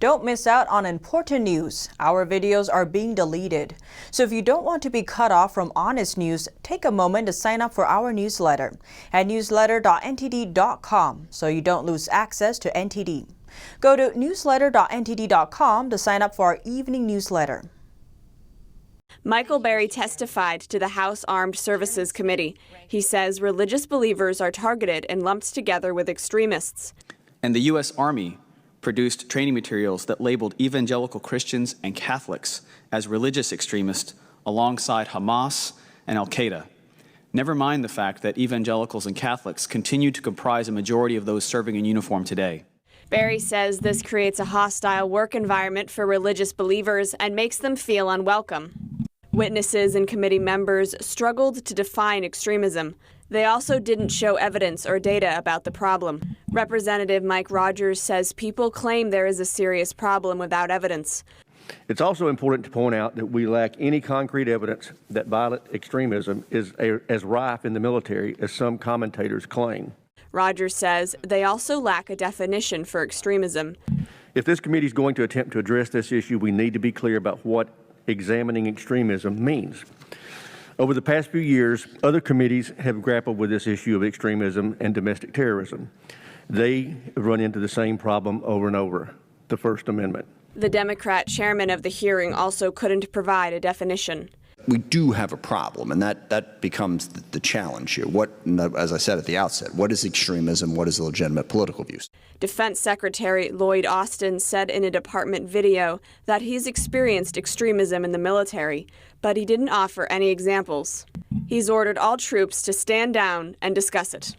Don't miss out on important news. Our videos are being deleted. So if you don't want to be cut off from honest news, take a moment to sign up for our newsletter at newsletter.ntd.com so you don't lose access to NTD. Go to newsletter.ntd.com to sign up for our evening newsletter. Michael Berry testified to the House Armed Services Committee. He says religious believers are targeted and lumped together with extremists. And the U.S. Army produced training materials that labeled evangelical Christians and Catholics as religious extremists alongside Hamas and al-Qaeda. Never mind the fact that evangelicals and Catholics continue to comprise a majority of those serving in uniform today. Berry says this creates a hostile work environment for religious believers and makes them feel unwelcome. Witnesses and committee members struggled to define extremism. They also didn't show evidence or data about the problem. Representative Mike Rogers says people claim there is a serious problem without evidence. It's also important to point out that we lack any concrete evidence that violent extremism is as rife in the military as some commentators claim. Rogers says they also lack a definition for extremism. If this committee is going to attempt to address this issue, we need to be clear about what examining extremism means. Over the past few years, other committees have grappled with this issue of extremism and domestic terrorism. They run into the same problem over and over, the First Amendment. The Democrat chairman of the hearing also couldn't provide a definition. We do have a problem, and that becomes the challenge here. What, as I said at the outset, what is extremism? What is legitimate political views? Defense Secretary Lloyd Austin said in a department video that he's experienced extremism in the military, but he didn't offer any examples. He's ordered all troops to stand down and discuss it.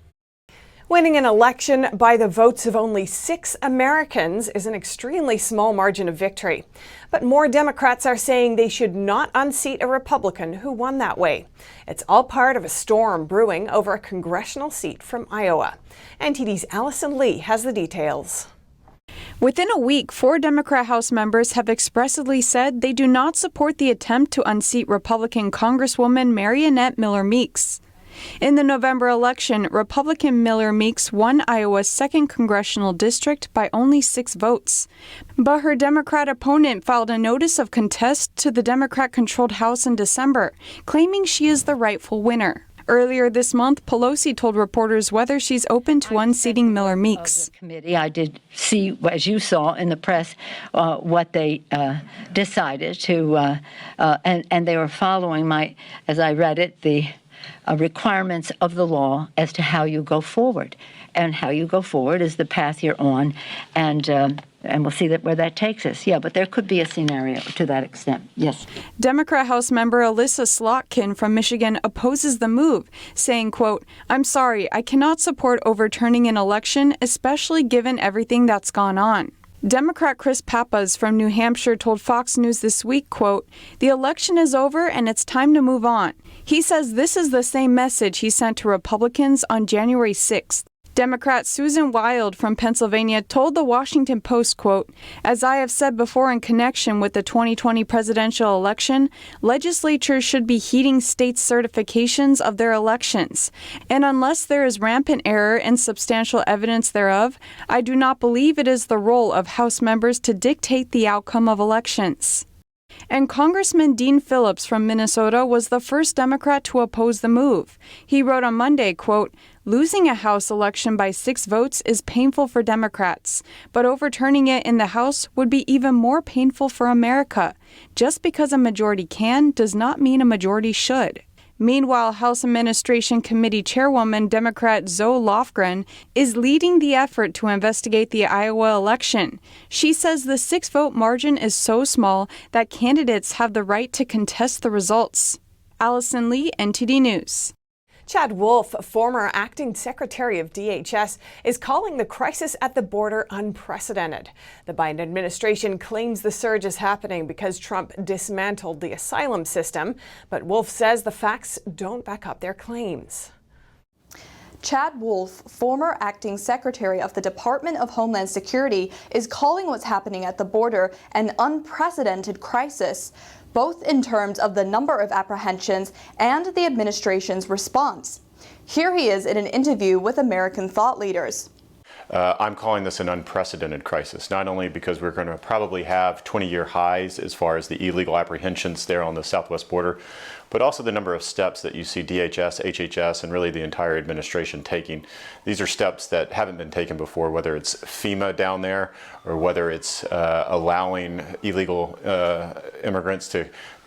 Winning an election by the votes of only 6 Americans is an extremely small margin of victory. But more Democrats are saying they should not unseat a Republican who won that way. It's all part of a storm brewing over a congressional seat from Iowa. NTD's Allison Lee has the details. Within a week, 4 Democrat House members have expressly said they do not support the attempt to unseat Republican Congresswoman Mariannette Miller Meeks. In the November election, Republican Miller Meeks won Iowa's 2nd congressional district by only 6 votes. But her Democrat opponent filed a notice of contest to the Democrat-controlled House in December, claiming she is the rightful winner. Earlier this month, Pelosi told reporters whether she's open to unseating Miller Meeks. Committee, I did see, as you saw in the press, what they decided to, and they were following as I read it, the requirements of the law as to how you go forward. And how you go forward is the path you're on, and we'll see where that takes us. Yeah, but there could be a scenario to that extent, yes. Democrat House member Alyssa Slotkin from Michigan opposes the move, saying, quote, "I'm sorry, I cannot support overturning an election, especially given everything that's gone on." Democrat Chris Pappas from New Hampshire told Fox News this week, quote, "The election is over and it's time to move on." He says this is the same message he sent to Republicans on January 6th. Democrat Susan Wild from Pennsylvania told the Washington Post, quote, "As I have said before in connection with the 2020 presidential election, legislatures should be heeding states' certifications of their elections. And unless there is rampant error and substantial evidence thereof, I do not believe it is the role of House members to dictate the outcome of elections." And Congressman Dean Phillips from Minnesota was the first Democrat to oppose the move. He wrote on Monday, quote, "Losing a House election by 6 votes is painful for Democrats, but overturning it in the House would be even more painful for America. Just because a majority can does not mean a majority should." Meanwhile, House Administration Committee Chairwoman Democrat Zoe Lofgren is leading the effort to investigate the Iowa election. She says the 6-vote margin is so small that candidates have the right to contest the results. Allison Lee, NTD News. Chad Wolf, former acting Secretary of DHS, is calling the crisis at the border unprecedented. The Biden administration claims the surge is happening because Trump dismantled the asylum system, but Wolf says the facts don't back up their claims. Chad Wolf, former acting Secretary of the Department of Homeland Security, is calling what's happening at the border an unprecedented crisis, both in terms of the number of apprehensions and the administration's response. Here he is in an interview with American thought leaders. I'm calling this an unprecedented crisis, not only because we're going to probably have 20-year highs as far as the illegal apprehensions there on the southwest border, but also the number of steps that you see DHS, HHS, and really the entire administration taking. These are steps that haven't been taken before, whether it's FEMA down there or whether it's allowing illegal immigrants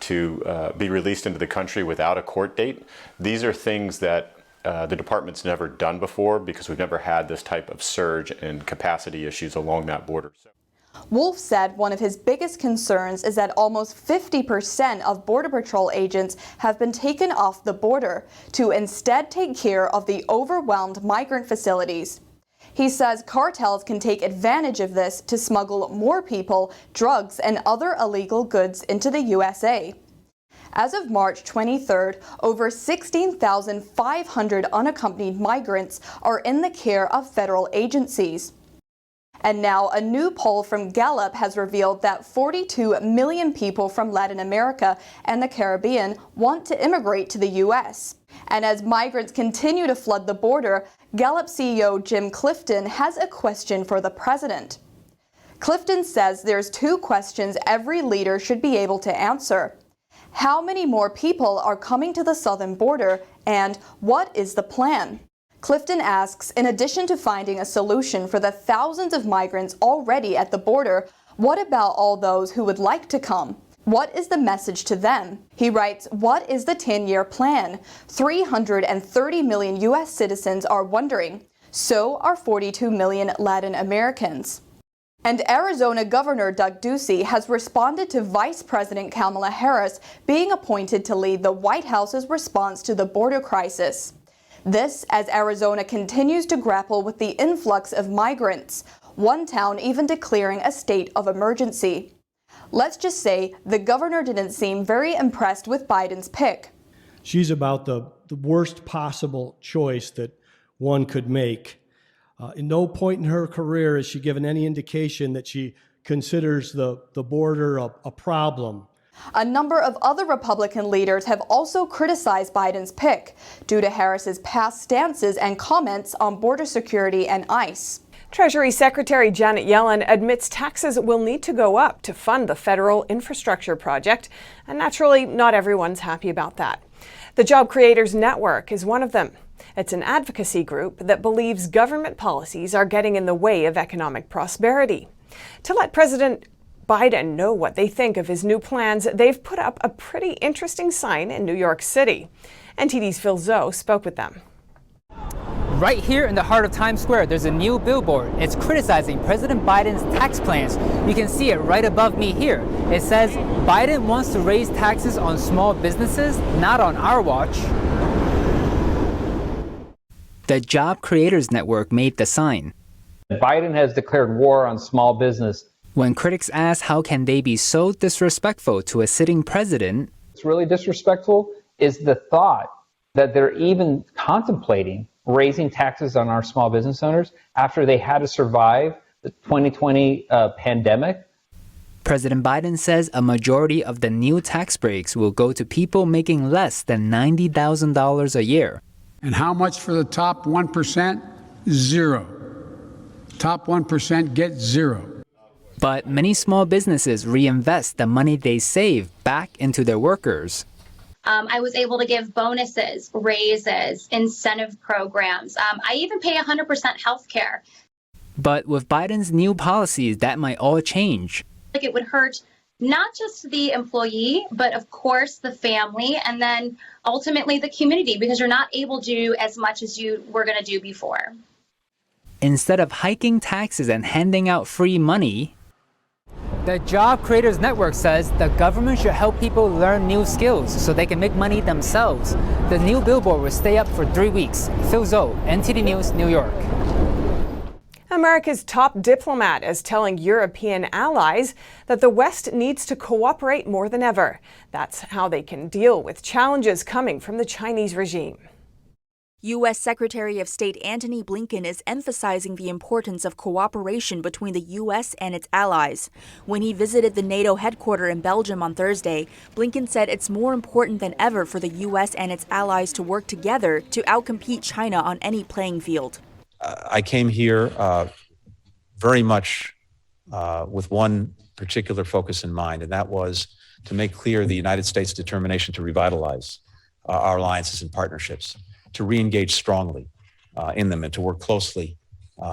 to be released into the country without a court date. These are things that the department's never done before because we've never had this type of surge in capacity issues along that border. Wolf said one of his biggest concerns is that almost 50% of Border Patrol agents have been taken off the border to instead take care of the overwhelmed migrant facilities. He says cartels can take advantage of this to smuggle more people, drugs, and other illegal goods into the USA. As of March 23rd, over 16,500 unaccompanied migrants are in the care of federal agencies. And now a new poll from Gallup has revealed that 42 million people from Latin America and the Caribbean want to immigrate to the U.S. And as migrants continue to flood the border, Gallup CEO Jim Clifton has a question for the president. Clifton says there's two questions every leader should be able to answer. How many more people are coming to the southern border, and what is the plan? Clifton asks, in addition to finding a solution for the thousands of migrants already at the border, what about all those who would like to come? What is the message to them? He writes, what is the 10-year plan? 330 million U.S. citizens are wondering. So are 42 million Latin Americans. And Arizona Governor Doug Ducey has responded to Vice President Kamala Harris being appointed to lead the White House's response to the border crisis. This as Arizona continues to grapple with the influx of migrants, one town even declaring a state of emergency. Let's just say the governor didn't seem very impressed with Biden's pick. She's about the worst possible choice that one could make. In no point in her career has she given any indication that she considers the border a problem. A number of other Republican leaders have also criticized Biden's pick due to Harris's past stances and comments on border security and ICE. Treasury Secretary Janet Yellen admits taxes will need to go up to fund the federal infrastructure project, and naturally, not everyone's happy about that. The Job Creators Network is one of them. It's an advocacy group that believes government policies are getting in the way of economic prosperity. To let President Biden know what they think of his new plans, they've put up a pretty interesting sign in New York City. NTD's Phil Zoe spoke with them. Right here in the heart of Times Square, there's a new billboard. It's criticizing President Biden's tax plans. You can see it right above me here. It says, Biden wants to raise taxes on small businesses, not on our watch. The Job Creators Network made the sign. Biden has declared war on small business. When critics ask how can they be so disrespectful to a sitting president, what's really disrespectful is the thought that they're even contemplating raising taxes on our small business owners after they had to survive the 2020 pandemic. President Biden says a majority of the new tax breaks will go to people making less than $90,000 a year. And how much for the top 1%? Zero. Top 1% get zero. But many small businesses reinvest the money they save back into their workers. I was able to give bonuses, raises, incentive programs. I even pay 100% health care. But with Biden's new policies, that might all change. Like it would hurt not just the employee, but of course the family, and then ultimately the community, because you're not able to do as much as you were going to do before. Instead of hiking taxes and handing out free money, the Job Creators Network says the government should help people learn new skills so they can make money themselves. The new billboard will stay up for 3 weeks. Phil Zoe, NTD News, New York. America's top diplomat is telling European allies that the West needs to cooperate more than ever. That's how they can deal with challenges coming from the Chinese regime. U.S. Secretary of State Antony Blinken is emphasizing the importance of cooperation between the U.S. and its allies. When he visited the NATO headquarters in Belgium on Thursday, Blinken said it's more important than ever for the U.S. and its allies to work together to outcompete China on any playing field. I came here very much with one particular focus in mind, and that was to make clear the United States' determination to revitalize our alliances and partnerships, to re-engage strongly in them, and to work closely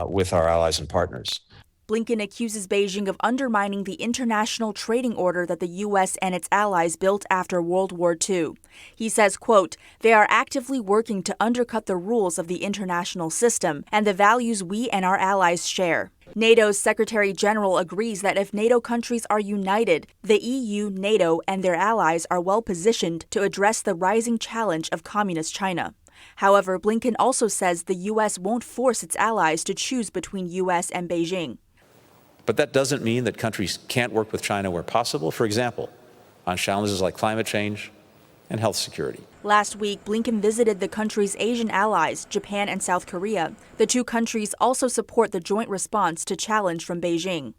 with our allies and partners. Blinken accuses Beijing of undermining the international trading order that the U.S. and its allies built after World War II. He says, quote, "They are actively working to undercut the rules of the international system and the values we and our allies share." NATO's Secretary General agrees that if NATO countries are united, the EU, NATO, and their allies are well positioned to address the rising challenge of communist China. However, Blinken also says the U.S. won't force its allies to choose between U.S. and Beijing. But that doesn't mean that countries can't work with China where possible, for example, on challenges like climate change and health security. Last week, Blinken visited the country's Asian allies, Japan and South Korea. The two countries also support the joint response to challenge from Beijing.